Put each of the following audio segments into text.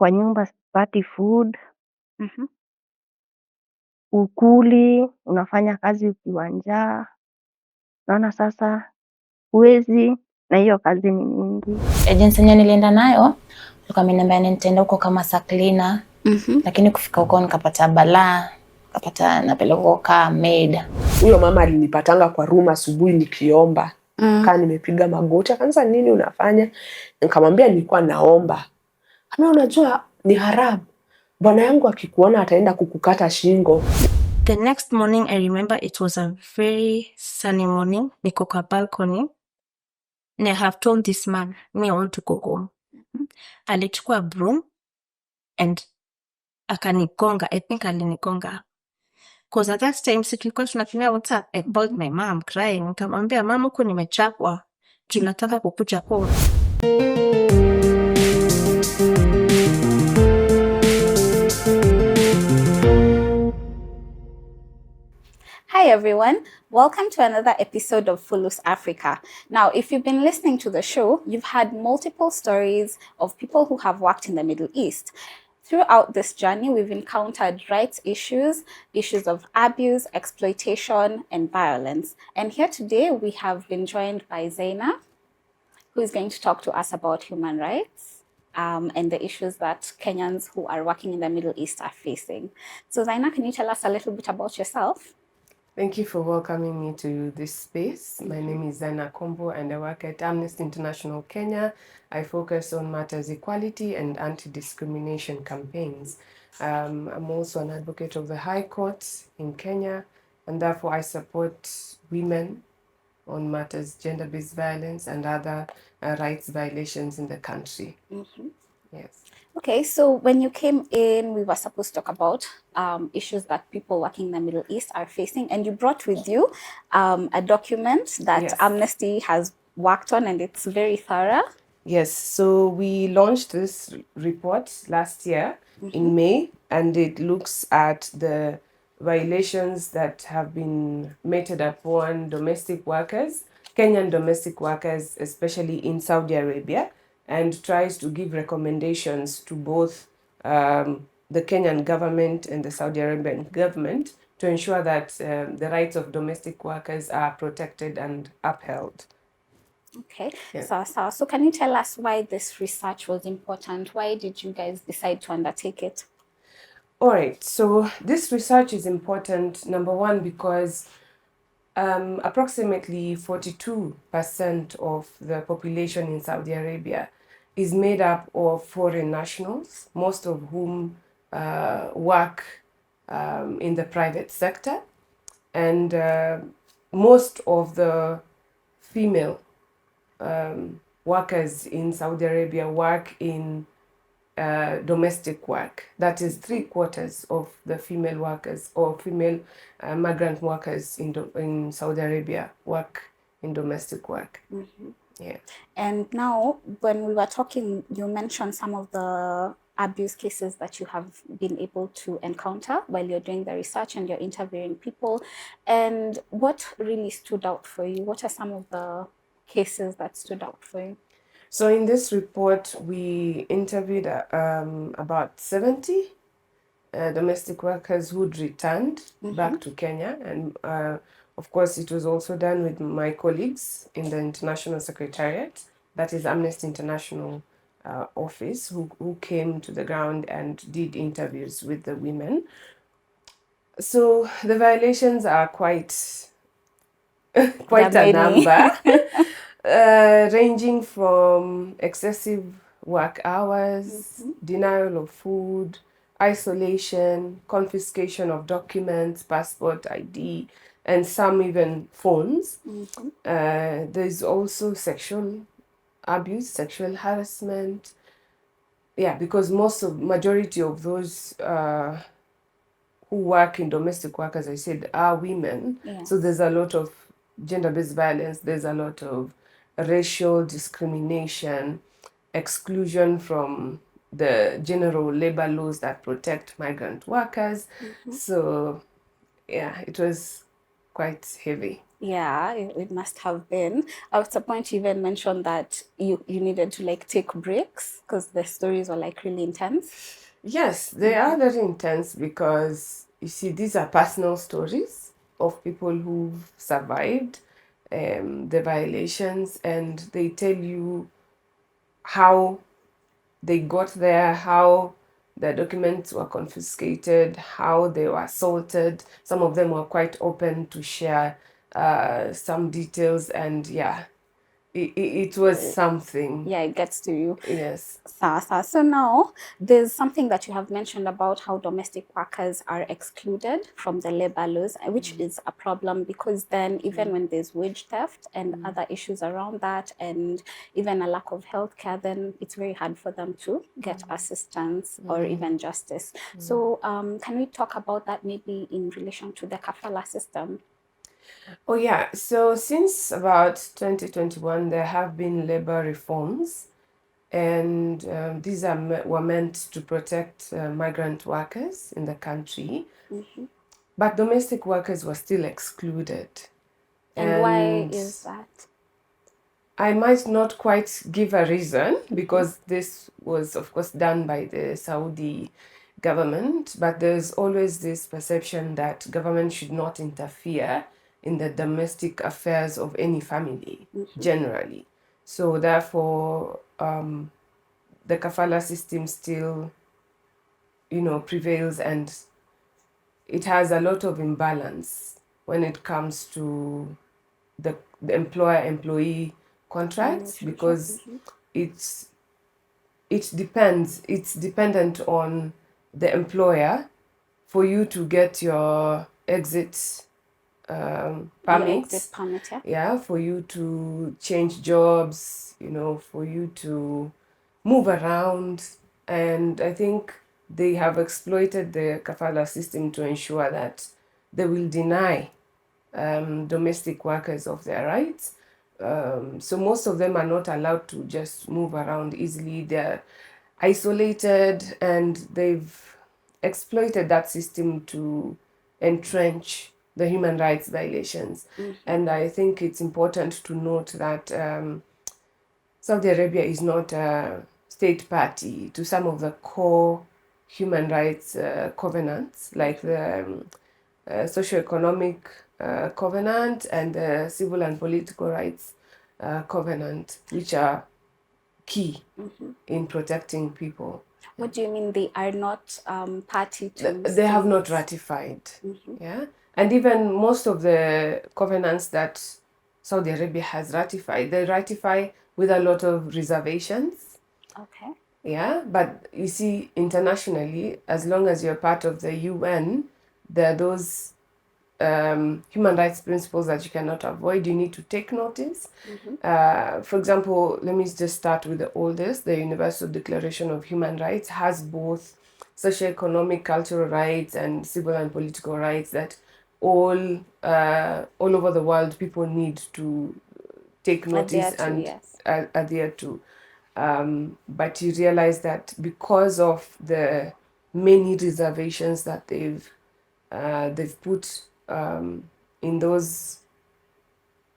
kwa nyumba sipati food, Mhm. ukuli, unafanya kazi ukiwa njaa. Naona sasa huwezi na hiyo kazi ni nyingi. Agency yenyewe nilienda nayo, alikuwa ameniambia nitaenda huko kama saklina. Lakini kufika huko nikapata balaa, nikapata napelekwa kama maid. Huyo mama alinipatanga kwa room asubuhi nikiomba. Kaa nimepiga magoti. Akaanza, nini unafanya? Nikamwambia nilikuwa naomba. Kama unajua ni haramu. Bwana yangu akikuona ataenda kukukata shingo. The next morning, I remember it was a very sunny morning. Niko kwa balcony. And I have told this man, me I want to go home. Alichukua broom and akanigonga. I think alinigonga. Because at that time, tulikuwa tunatumia WhatsApp. I called my mom crying. Nikamwambia, mama, huko nimechapwa. Tunataka kukuja home. Hi everyone, welcome to another episode of Fulus Africa. Now, if you've been listening to the show, you've had multiple stories of people who have worked in the Middle East. Throughout this journey, we've encountered rights issues, issues of abuse, exploitation, and violence. And here today, we have been joined by Zaina, who is going to talk to us about human rights and the issues that Kenyans who are working in the Middle East are facing. So Zaina, can you tell us a little bit about yourself? Thank you for welcoming me to this space. My name is Zaina and I work at Amnesty International Kenya. I focus on matters equality and anti-discrimination campaigns. I'm also an advocate of the High Court in Kenya, and therefore I support women on matters gender-based violence and other rights violations in the country. Yes. Okay, so when you came in, we were supposed to talk about issues that people working in the Middle East are facing, and you brought with you a document that Yes. Amnesty has worked on, and it's very thorough. Yes, so we launched this report last year in May, and it looks at the violations that have been meted upon domestic workers, Kenyan domestic workers, especially in Saudi Arabia, and tries to give recommendations to both the Kenyan government and the Saudi Arabian government to ensure that the rights of domestic workers are protected and upheld. Okay, Yeah. so can you tell us why this research was important? Why did you guys decide to undertake it? All right, so this research is important, number one, because approximately 42% of the population in Saudi Arabia is made up of foreign nationals, most of whom work in the private sector. And most of the female workers in Saudi Arabia work in domestic work. That is 3/4 of the female workers or female migrant workers in Saudi Arabia work in domestic work. Yeah. And now, when we were talking, you mentioned some of the abuse cases that you have been able to encounter while you're doing the research and you're interviewing people. And what really stood out for you? What are some of the cases that stood out for you? So in this report, we interviewed about 70 domestic workers who'd returned back to Kenya. And of course, it was also done with my colleagues in the International Secretariat, that is Amnesty International office, who came to the ground and did interviews with the women. So the violations are quite a number. Ranging from excessive work hours, denial of food, isolation, confiscation of documents, passport, ID, and some even phones. There's also sexual abuse, sexual harassment. Yeah, because majority of those who work in domestic work, as I said, are women. Yes. So there's a lot of gender-based violence, there's a lot of racial discrimination, exclusion from the general labor laws that protect migrant workers. So yeah, it was quite heavy. Yeah, it must have been. At some point, you even mentioned that you needed to like take breaks because the stories were like really intense. Yes, they are very intense because you see, these are personal stories of people who've survived the violations, and they tell you how they got there, how the documents were confiscated, how they were assaulted. Some of them were quite open to share some details, and yeah, it was something. Yeah, it gets to you. Yes. So now there's something that you have mentioned about how domestic workers are excluded from the labor laws, which is a problem because then even when there's wage theft and other issues around that, and even a lack of healthcare, then it's very hard for them to get assistance or even justice. So can we talk about that maybe in relation to the kafala system? Oh yeah, so since about 2021, there have been labor reforms, and these were meant to protect migrant workers in the country, but domestic workers were still excluded. And why is that? I might not quite give a reason because this was, of course, done by the Saudi government, but there's always this perception that government should not interfere in the domestic affairs of any family, generally. So therefore, the kafala system still, prevails, and it has a lot of imbalance when it comes to the employer-employee contracts, because it's dependent on the employer for you to get your exit Your permits. exit permit, yeah? Yeah, for you to change jobs, for you to move around. And I think they have exploited the kafala system to ensure that they will deny domestic workers of their rights. So most of them are not allowed to just move around easily. They're isolated, and they've exploited that system to entrench the human rights violations. And I think it's important to note that Saudi Arabia is not a state party to some of the core human rights covenants, like the socioeconomic covenant and the civil and political rights covenant, which are key in protecting people. What do you mean they are not party to They have not states? ratified. Yeah, and even most of the covenants that Saudi Arabia has ratified, they ratify with a lot of reservations. Okay. Yeah, but you see, internationally, as long as you're part of the UN, there are those human rights principles that you cannot avoid. You need to take notice. For example, let me just start with the oldest. The Universal Declaration of Human Rights has both socioeconomic, cultural rights and civil and political rights that all over the world people need to take notice and adhere to. But you realize that because of the many reservations that they've put in those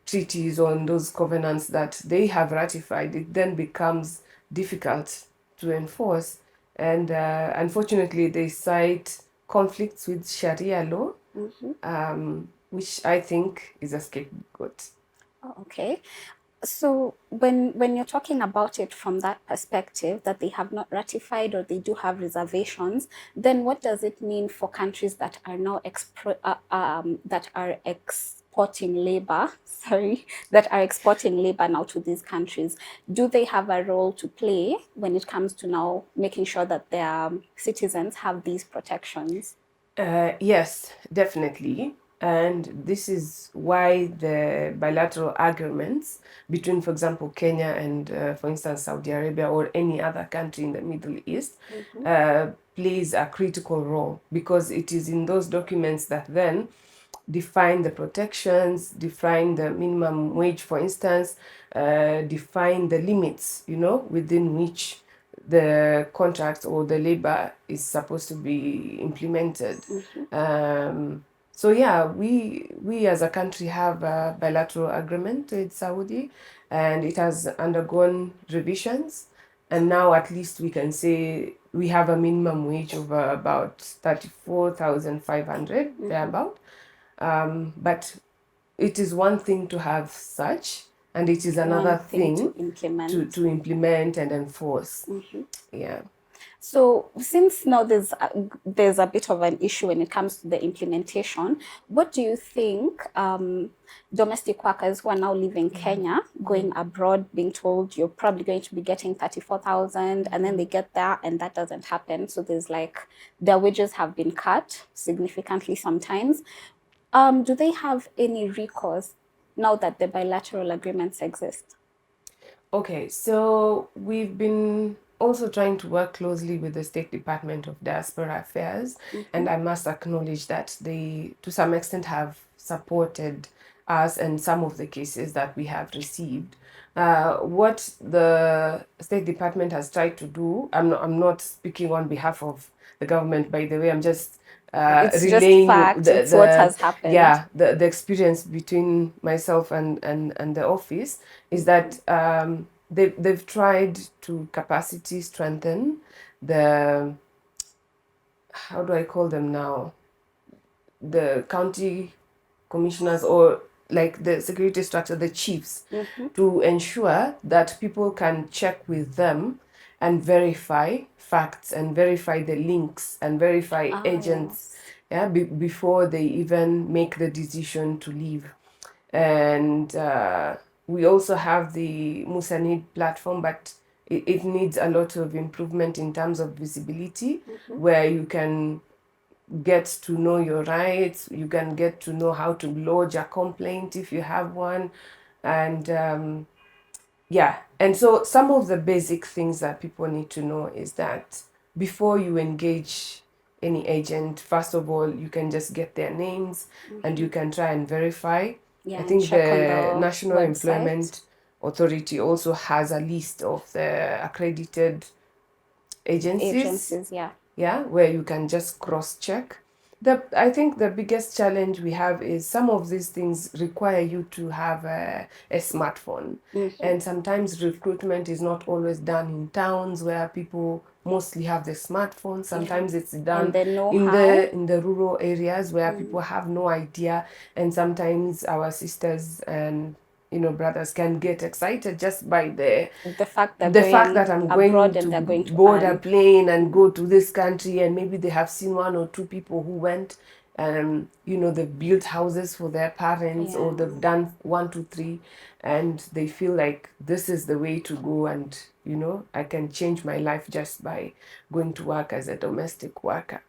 treaties or in those covenants that they have ratified, it then becomes difficult to enforce. And unfortunately, they cite conflicts with Sharia law, which I think is a scapegoat. Oh, okay. So when you're talking about it from that perspective, that they have not ratified or they do have reservations, then what does it mean for countries that are now that are exporting labor? Sorry, that are exporting labor now to these countries? Do they have a role to play when it comes to now making sure that their citizens have these protections? Yes, definitely. And this is why the bilateral agreements between, for example, Kenya and, for instance, Saudi Arabia or any other country in the Middle East plays a critical role, because it is in those documents that then define the protections, define the minimum wage, for instance, define the limits, within which the contract or the labor is supposed to be implemented. So yeah, we as a country have a bilateral agreement with Saudi, and it has undergone revisions. And now at least we can say we have a minimum wage of about 34,500 thereabout. But it is one thing to have such, and it is another thing to implement. to implement and enforce. Yeah. So since now there's a bit of an issue when it comes to the implementation, what do you think domestic workers who are now leaving Kenya, going abroad, being told you're probably going to be getting 34,000, and then they get there and that doesn't happen? So there's like their wages have been cut significantly sometimes. Do they have any recourse now that the bilateral agreements exist? Okay, so we've been also trying to work closely with the State Department of Diaspora Affairs, and I must acknowledge that they, to some extent, have supported us and some of the cases that we have received. What the State Department has tried to do, I'm not speaking on behalf of the government, by the way, I'm just It's just relaying fact, it's what has happened. Yeah, the experience between myself and the office is that they've tried to capacity strengthen the, how do I call them now, the county commissioners, or like the security structure, the chiefs, to ensure that people can check with them and verify facts and verify the links and verify agents, before they even make the decision to leave. And we also have the Musanid platform, but it needs a lot of improvement in terms of visibility, where you can get to know your rights, you can get to know how to lodge a complaint if you have one. And yeah, and so some of the basic things that people need to know is that before you engage any agent, first of all, you can just get their names and you can try and verify. Yeah, I think check on the the National website. Employment Authority also has a list of the accredited agencies, where you can just cross-check. I think the biggest challenge we have is some of these things require you to have a smartphone. And sometimes recruitment is not always done in towns where people mostly have the smartphone. Sometimes it's done in the rural areas where people have no idea. And sometimes our sisters and brothers can get excited just by the fact that I'm going to board a plane and go to this country, and maybe they have seen one or two people who went, they've built houses for their parents, or they've done 1, 2, 3, and they feel like this is the way to go, and I can change my life just by going to work as a domestic worker.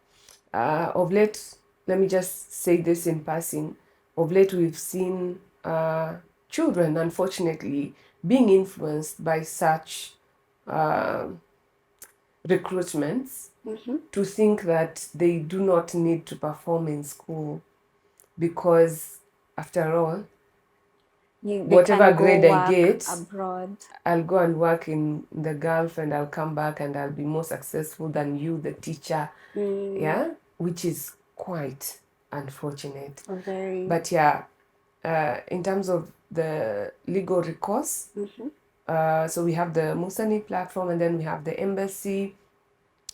Of late, let me just say this in passing, of late we've seen children, unfortunately, being influenced by such recruitments to think that they do not need to perform in school, because after all, whatever grade I get abroad, I'll go and work in the Gulf and I'll come back and I'll be more successful than you, the teacher. Yeah, which is quite unfortunate. But yeah, in terms of the legal recourse, so we have the Musani platform, and then we have the embassy,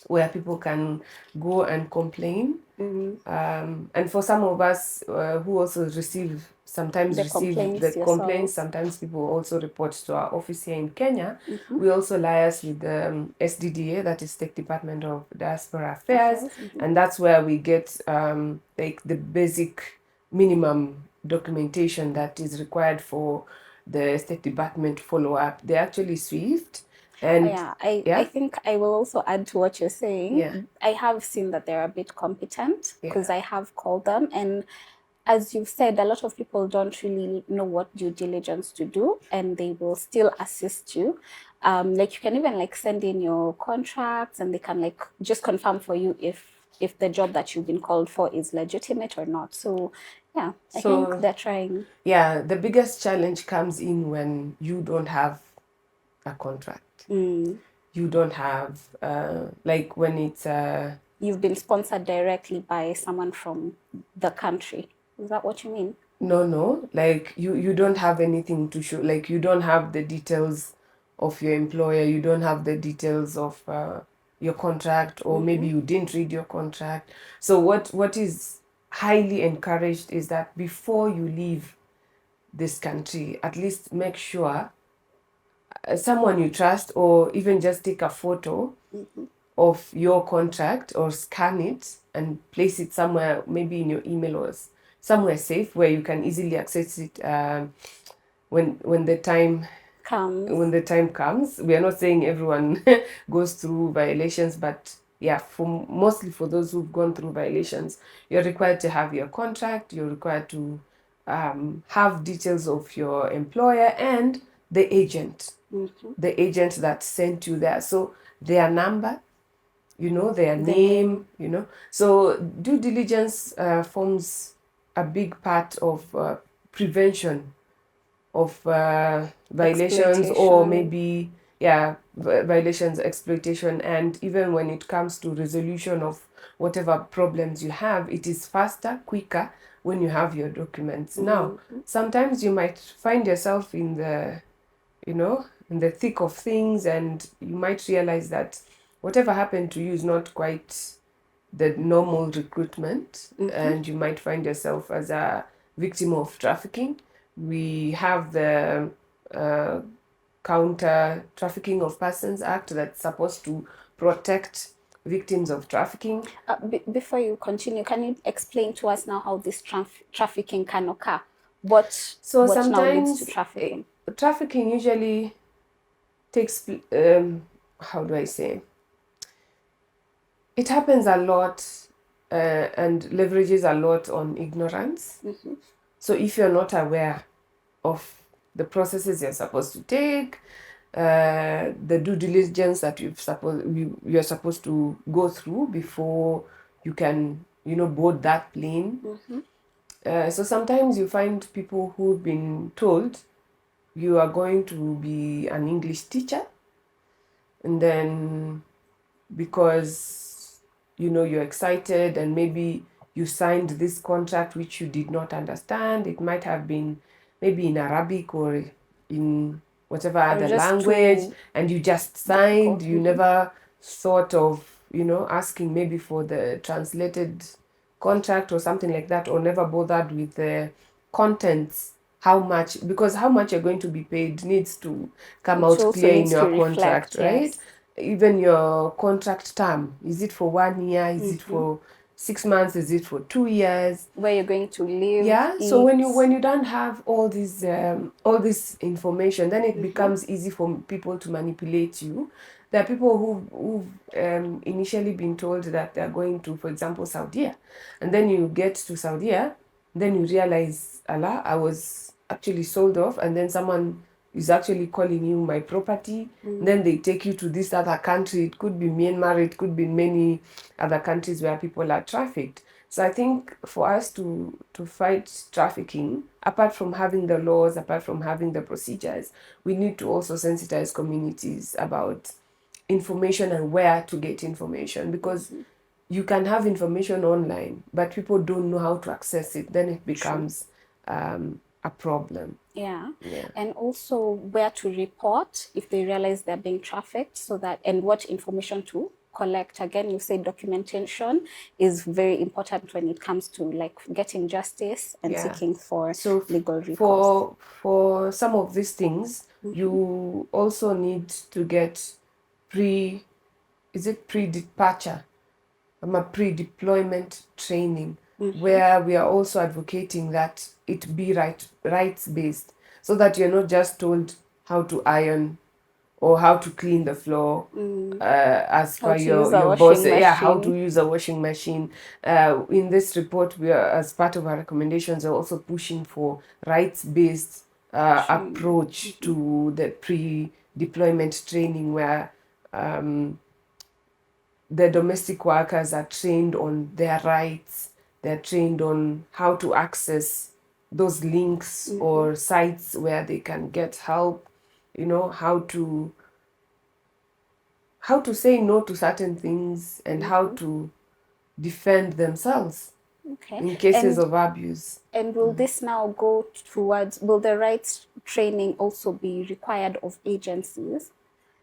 where people can go and complain. And for some of us who also receive the complaints, sometimes people also report to our office here in Kenya. We also liaise with the SDDA, that is State Department of Diaspora Affairs, and that's where we get like the basic minimum documentation that is required for the State Department follow-up. They're actually swift. And I think I will also add to what you're saying. I have seen that they're a bit competent, because I have called them, and as you've said, a lot of people don't really know what due diligence to do, and they will still assist you. Like you can even like send in your contracts, and they can like just confirm for you if the job that you've been called for is legitimate or not. So I think they're trying. Yeah, the biggest challenge comes in when you don't have a contract. You don't have like when it's you've been sponsored directly by someone from the country. Is that what you mean? No, like you don't have anything to show, like you don't have the details of your employer, you don't have the details of your contract, or maybe you didn't read your contract. So what is highly encouraged is that before you leave this country, at least make sure someone you trust, or even just take a photo of your contract or scan it and place it somewhere, maybe in your email or somewhere safe where you can easily access it when the time comes. We are not saying everyone goes through violations, but yeah, mostly for those who've gone through violations, you're required to have your contract, you're required to have details of your employer and the agent, the agent that sent you there. So their number, their name, So due diligence forms a big part of prevention of violations, or maybe, violations, exploitation. And even when it comes to resolution of whatever problems you have, it is faster, quicker when you have your documents. Now, sometimes you might find yourself in the thick of things, and you might realize that whatever happened to you is not quite the normal recruitment, and you might find yourself as a victim of trafficking. We have the Counter Trafficking of Persons Act that's supposed to protect victims of trafficking. Before you continue, can you explain to us now how this trafficking can occur? What now leads to trafficking? Trafficking usually takes, how do I say? It happens a lot and leverages a lot on ignorance. So if you're not aware of the processes you're supposed to take, the due diligence that you're supposed to go through before you can, board that plane. So sometimes you find people who've been told you are going to be an English teacher, and then because you're excited and maybe you signed this contract which you did not understand, it might have been maybe in Arabic or in whatever other language, and you just signed. You never thought of asking maybe for the translated contract or something like that, or never bothered with the contents, how much you're going to be paid needs to come out clear in your contract, right? Even your contract term, is it for 1 year, is it for 6 months, is it for 2 years, where you're going to live, so when you don't have all this information, then it becomes easy for people to manipulate you. There are people who've initially been told that they're going to, for example, Saudi, and then you get to Saudi, then you realize, Allah, I was actually sold off, and then someone is actually calling you my property. Then they take you to this other country. It could be Myanmar, it could be many other countries where people are trafficked. So I think for us to fight trafficking, apart from having the laws, apart from having the procedures, we need to also sensitize communities about information and where to get information, because you can have information online, but people don't know how to access it. Then it becomes a problem. Yeah. And also where to report if they realize they're being trafficked, and what information to collect. Again, you say documentation is very important when it comes to like getting justice and seeking for legal recourse. For some of these things, you also need to get pre-departure, pre-deployment training, where we are also advocating that it be rights-based, so that you're not just told how to iron or how to clean the floor as per your boss. How to use a washing machine. In this report, we are, as part of our recommendations, are also pushing for rights-based approach to the pre-deployment training, where the domestic workers are trained on their rights. They're trained on how to access those links or sites where they can get help, how to say no to certain things, and how to defend themselves Okay. in cases of abuse. And will this now go towards, will the rights training also be required of agencies,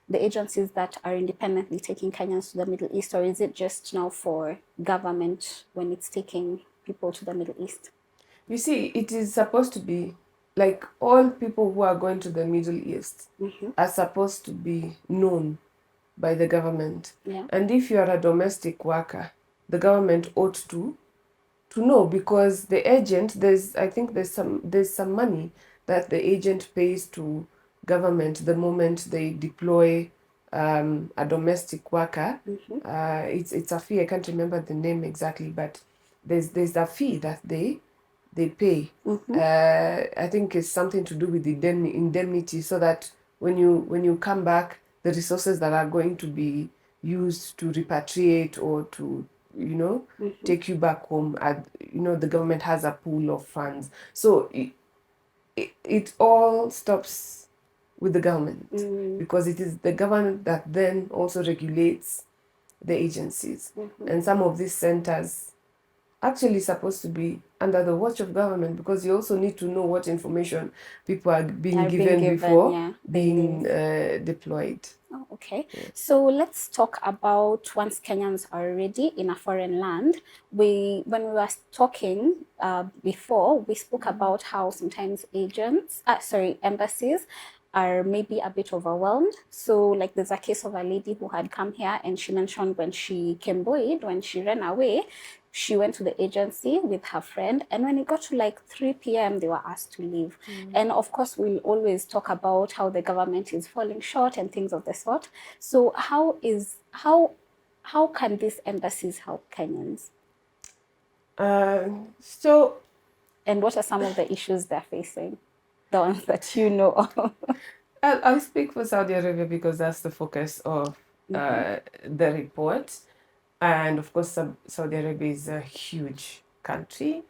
the agencies that are independently taking Kenyans to the Middle East, or is it just now for government when it's taking people to the Middle East? You see, it is supposed to be like all people who are going to the Middle East are supposed to be known by the government. Yeah. And if you are a domestic worker, the government ought to know, because the agent, I think there's some money that the agent pays to government the moment they deploy a domestic worker. It's a fee. I can't remember the name exactly, but there's a fee that they pay. I think it's something to do with the indemnity, so that when you come back, the resources that are going to be used to repatriate or to take you back home, the government has a pool of funds. So it all stops with the government, because it is the government that then also regulates the agencies. And some of these centers actually supposed to be under the watch of government, because you also need to know what information people are being given before being deployed. Oh, okay. So let's talk about once Kenyans are ready in a foreign land. When we were talking before, we spoke about how sometimes embassies are maybe a bit overwhelmed. So like there's a case of a lady who had come here, and she mentioned when she came buoyed, when she ran away, she went to the agency with her friend, and when it got to like 3 p.m. they were asked to leave. And of course we'll always talk about how the government is falling short and things of the sort. So how can these embassies help Kenyans? And what are some of the issues they're facing, the ones that you know of? I'll speak for Saudi Arabia because that's the focus of the report. And of course, Saudi Arabia is a huge country.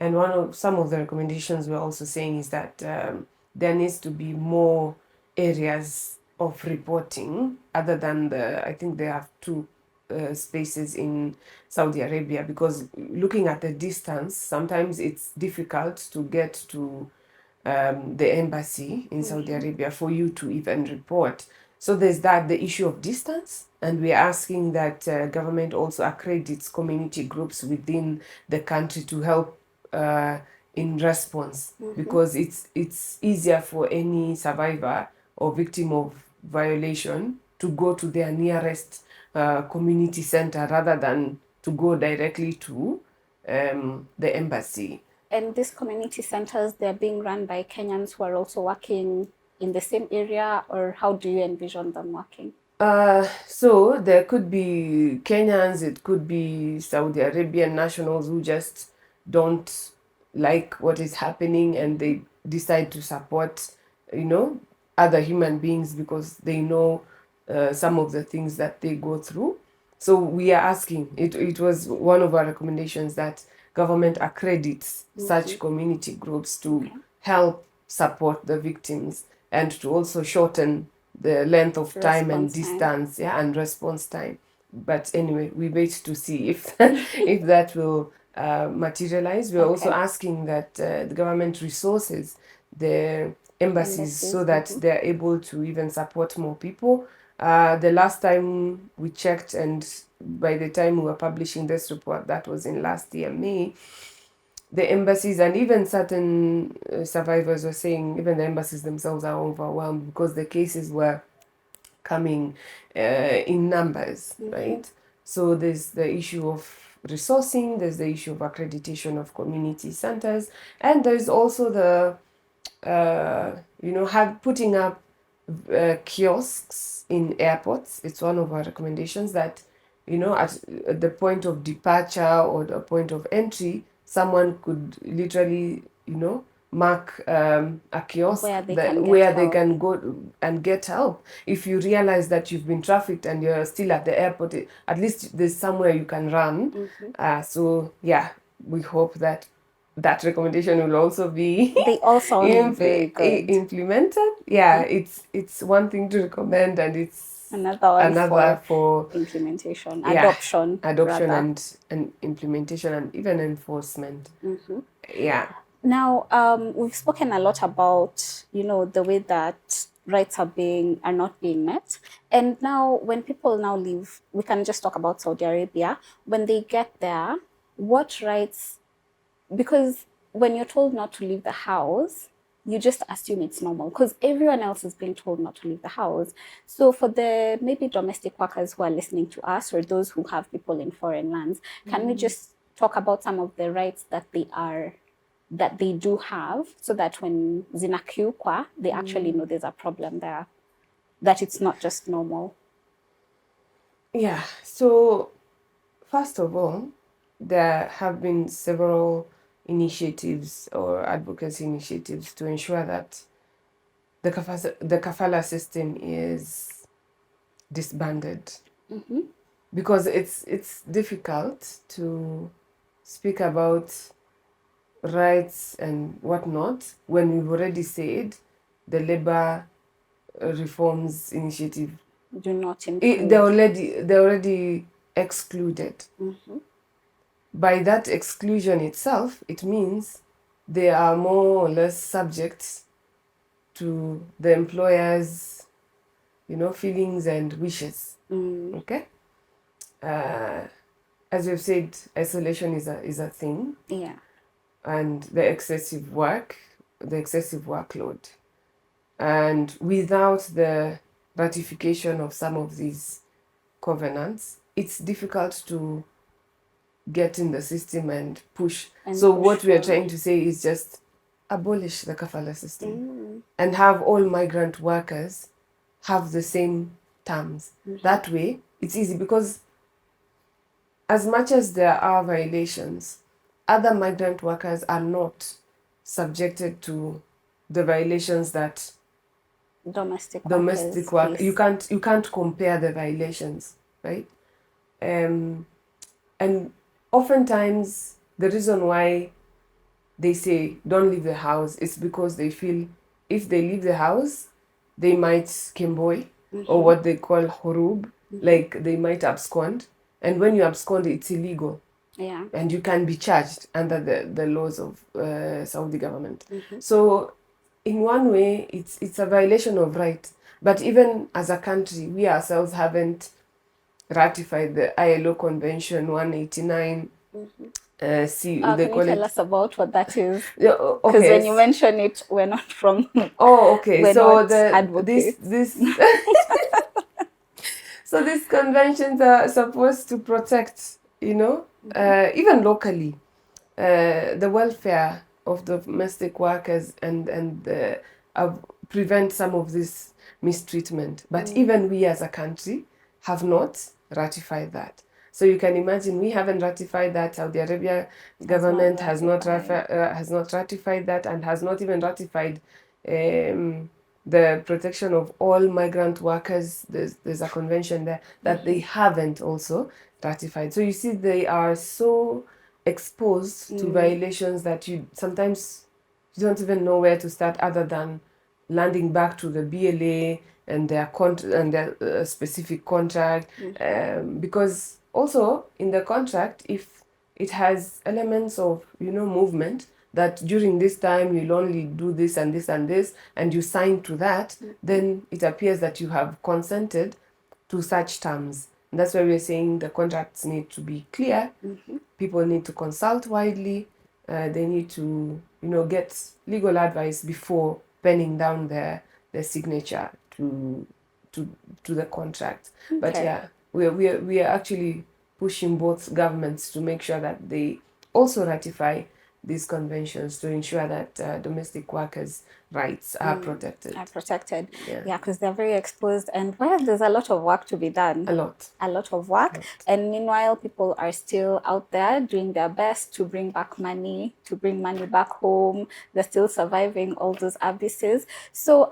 And some of the recommendations we're also saying is that there needs to be more areas of reporting other than I think they have two spaces in Saudi Arabia, because looking at the distance, sometimes it's difficult to get to the embassy in Saudi Arabia for you to even report. So there's the issue of distance, and we're asking that government also accredits community groups within the country to help in response, because it's easier for any survivor or victim of violation to go to their nearest community center rather than to go directly to the embassy. And these community centers, they're being run by Kenyans who are also working in the same area, or how do you envision them working? So there could be Kenyans, it could be Saudi Arabian nationals who just don't like what is happening, and they decide to support, other human beings because they know some of the things that they go through. So we are asking, it was one of our recommendations that government accredits such community groups to help support the victims, and to also shorten the length of time and distance and response time. But anyway, we wait to see if that will materialize. We're also asking that the government resources the embassies so that they're able to even support more people. The last time we checked, and by the time we were publishing this report, that was in last year, May, the embassies and even certain survivors were saying even the embassies themselves are overwhelmed because the cases were coming in numbers, right? So there's the issue of resourcing, there's the issue of accreditation of community centers, and there's also the putting up kiosks in airports. It's one of our recommendations that at the point of departure or the point of entry, someone could literally mark a kiosk where they can go and get help. If you realize that you've been trafficked and you're still at the airport, at least there's somewhere you can run. So yeah, we hope that recommendation will also be they all sound very good. implemented. Yeah, it's one thing to recommend, and it's Another one for implementation, yeah, adoption and implementation and even enforcement. Mm-hmm. Yeah. Now, we've spoken a lot about, the way that rights are not being met. And now when people now leave, we can just talk about Saudi Arabia. When they get there, what rights, because when you're told not to leave the house, you just assume it's normal because everyone else is being told not to leave the house. So for the maybe domestic workers who are listening to us or those who have people in foreign lands, can we just talk about some of the rights that they do have so that when zinakiukwa, they actually know there's a problem there, that it's not just normal? Yeah. So first of all, there have been several initiatives or advocacy initiatives to ensure that the kafala system is disbanded. Mm-hmm. Because it's difficult to speak about rights and whatnot when we've already said the labor reforms initiative Do not include. they're already excluded. Mm-hmm. By that exclusion itself, it means they are more or less subject to the employer's feelings and wishes. Okay. As we've said, isolation is a thing. Yeah. And the excessive workload. And without the ratification of some of these covenants, it's difficult to get in the system and push. So what we are trying to say is just abolish the kafala system and have all migrant workers have the same terms. That way, it's easy because as much as there are violations, other migrant workers are not subjected to the violations that Domestic work. You can't compare the violations, right? And oftentimes the reason why they say don't leave the house is because they feel if they leave the house, they might skimboy or what they call hurub, like they might abscond. And when you abscond, it's illegal. Yeah. And you can be charged under the laws of Saudi government. So in one way, it's a violation of rights. But even as a country, we ourselves haven't ratified the ILO Convention 189. Can you tell us about what that is? Because when you mention it, we're not from. Okay. We're so not advocates. this so these conventions are supposed to protect, even locally, the welfare of the domestic workers and prevent some of this mistreatment. But even we as a country have not ratified that. So you can imagine we haven't ratified that. Saudi Arabia government has not ratified that and has not even ratified the protection of all migrant workers. There's a convention there that they haven't also ratified. So you see, they are so exposed to violations that you sometimes you don't even know where to start other than landing back to the BLA and their specific contract, because also in the contract, if it has elements of movement that during this time you'll only do this and this and this, and you sign to that, then it appears that you have consented to such terms. And that's why we're saying the contracts need to be clear. People need to consult widely. They need to get legal advice before penning down their signature to the contract. Okay. But yeah, we are actually pushing both governments to make sure that they also ratify these conventions to ensure that domestic workers' rights are protected. Yeah, because they're very exposed, and there's a lot of work to be done. A lot of work. And meanwhile, people are still out there doing their best to bring money back home. They're still surviving all those abysses. So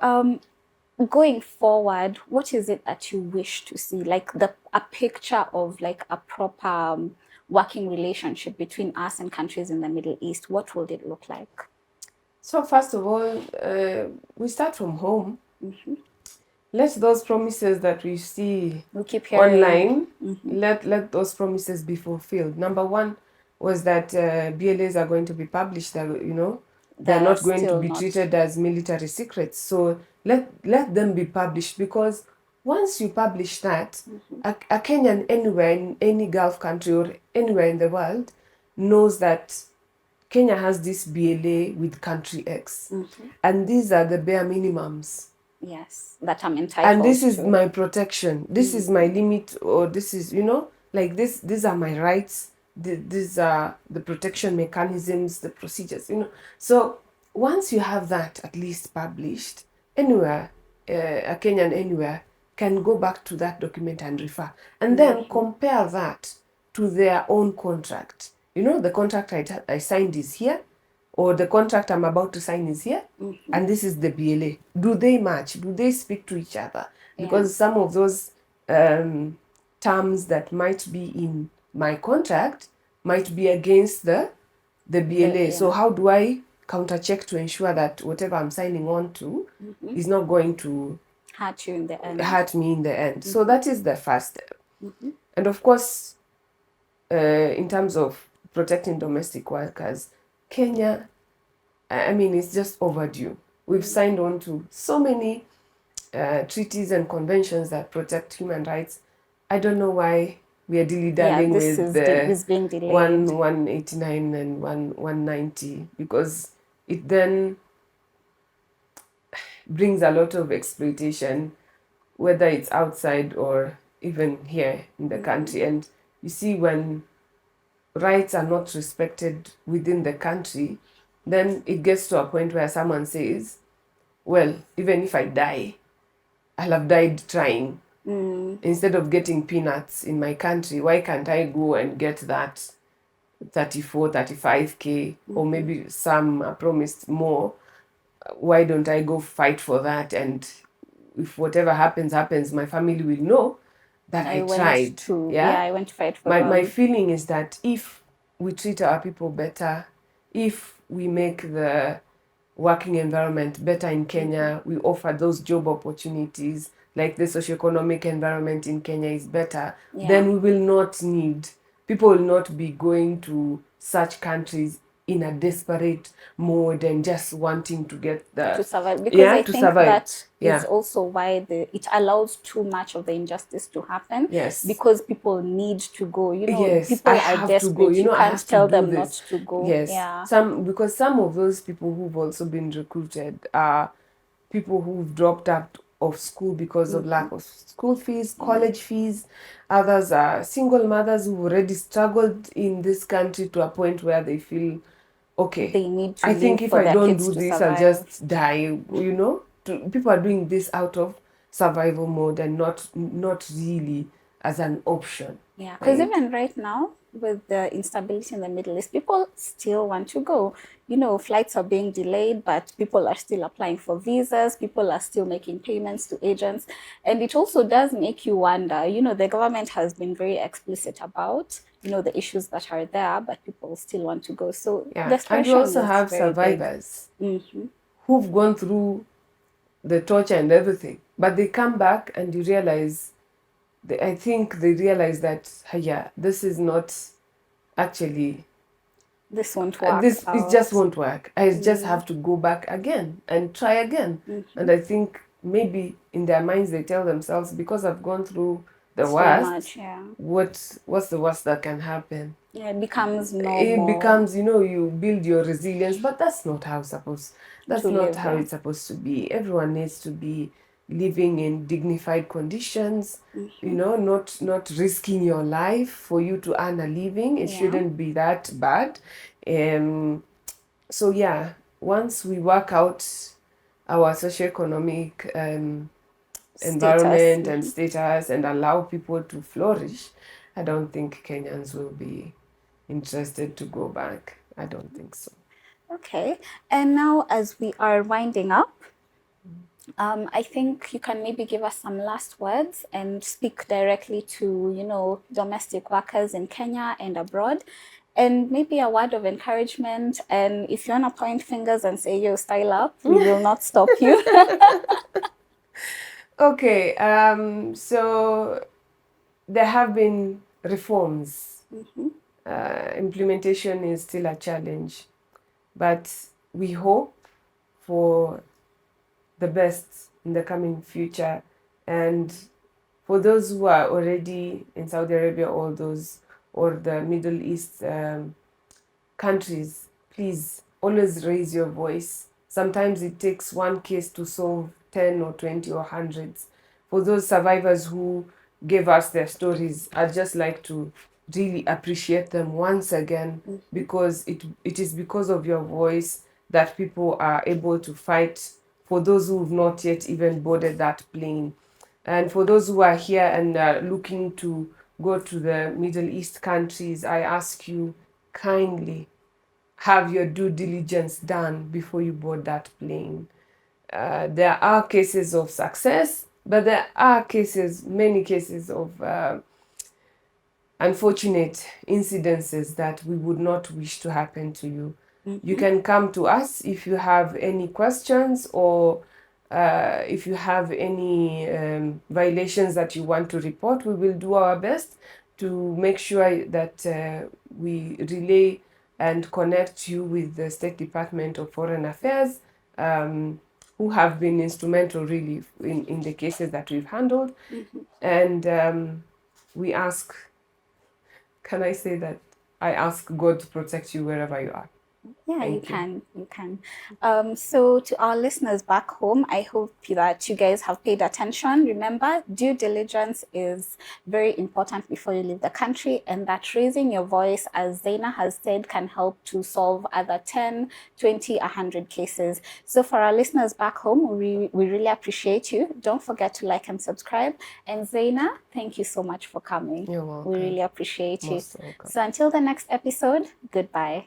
going forward, what is it that you wish to see? Like a picture of like a proper working relationship between us and countries in the Middle East. What will it look like? So first of all, we start from home. let those promises that we see We keep hearing. online, let those promises be fulfilled. Number one was that BLAs are going to be published. That, you know, they're not going to be treated as military secrets. So let them be published, because once you publish that, a Kenyan anywhere in any Gulf country or anywhere in the world knows that Kenya has this BLA with country X, and these are the bare minimums. Yes, that I'm entitled and this is to. my protection, this is my limit, or this is, you know, like these are my rights, these are the protection mechanisms, the procedures, you know. So once you have that at least published anywhere, a Kenyan anywhere can go back to that document and refer, and then compare that to their own contract. You know, the contract I signed is here, or the contract I'm about to sign is here, and this is the BLA. Do they match? Do they speak to each other? Because some of those terms that might be in my contract might be against the BLA. So how do I counter check to ensure that whatever I'm signing on to is not going to hurt you in the end. Hurt me in the end. So that is the first step. And of course, in terms of protecting domestic workers, Kenya, I mean, it's just overdue. We've signed on to so many treaties and conventions that protect human rights. I don't know why we are dilly-dallying with the 189 and 190, because it then brings a lot of exploitation, whether it's outside or even here in the country. And you see, when rights are not respected within the country, then it gets to a point where someone says, well, even if I die, I'll have died trying. Instead of getting peanuts in my country, why can't I go and get that 34, 35K, or maybe some are promised more? Why don't I go fight for that? And if whatever happens, my family will know that I tried. I went to fight for my feeling is that if we treat our people better, if we make the working environment better in Kenya, we offer those job opportunities, like the socioeconomic environment in Kenya is better, then we will not need, people will not be going to such countries in a desperate mode and just wanting to get the to survive, because I think that is also why it allows too much of the injustice to happen. Because people need to go, you know. People are desperate. You can't tell them not to go. Because some of those people who've also been recruited are people who've dropped out of school because of lack of school fees, college fees. Others are single mothers who already struggled in this country to a point where they feel, okay, they need to I think if I don't do this, survive. I'll just die, you know. People are doing this out of survival mode and not really as an option. Because even right now, with the instability in the Middle East, people still want to go. You know, flights are being delayed, but people are still applying for visas. People are still making payments to agents. And it also does make you wonder, you know, the government has been very explicit about, you know, the issues that are there, but people still want to go. So and you also have survivors who've gone through the torture and everything, but they come back and you realize, I think they realize that, this is not actually, this won't work. It just won't work. I just have to go back again and try again. And I think maybe in their minds they tell themselves, because I've gone through the worst, what's the worst that can happen? It becomes normal. It becomes, you know, you build your resilience, but that's not how it's supposed to be. Everyone needs to be living in dignified conditions, you know, not risking your life for you to earn a living. It shouldn't be that bad. So once we work out our socioeconomic environment and status and allow people to flourish, I don't think Kenyans will be interested to go back. I don't think so. Okay. And now, as we are winding up, I think you can maybe give us some last words and speak directly to, you know, domestic workers in Kenya and abroad, and maybe a word of encouragement. And if you want to point fingers and say, yo, style up, we will not stop you. Okay, so there have been reforms. Implementation is still a challenge, but we hope for the best in the coming future. And for those who are already in Saudi Arabia or the Middle East countries, please always raise your voice. Sometimes it takes one case to solve 10 or 20 or hundreds. For those survivors who gave us their stories, I'd just like to really appreciate them once again, because it is because of your voice that people are able to fight for those who have not yet even boarded that plane. And for those who are here and are looking to go to the Middle East countries, I ask you kindly, have your due diligence done before you board that plane. There are cases of success, but there are many cases of unfortunate incidences that we would not wish to happen to you. You can come to us if you have any questions, or if you have any violations that you want to report. We will do our best to make sure that we relay and connect you with the State Department of Foreign Affairs, who have been instrumental really in the cases that we've handled. And we ask, can I say that I ask God to protect you wherever you are? Yeah, Thank you can. So to our listeners back home, I hope that you guys have paid attention. Remember, due diligence is very important before you leave the country, and that raising your voice, as Zaina has said, can help to solve other 10, 20, 100 cases. So for our listeners back home, we really appreciate you. Don't forget to like and subscribe. And Zaina, thank you so much for coming. You're welcome. We really appreciate Most you. welcome. So until the next episode, goodbye.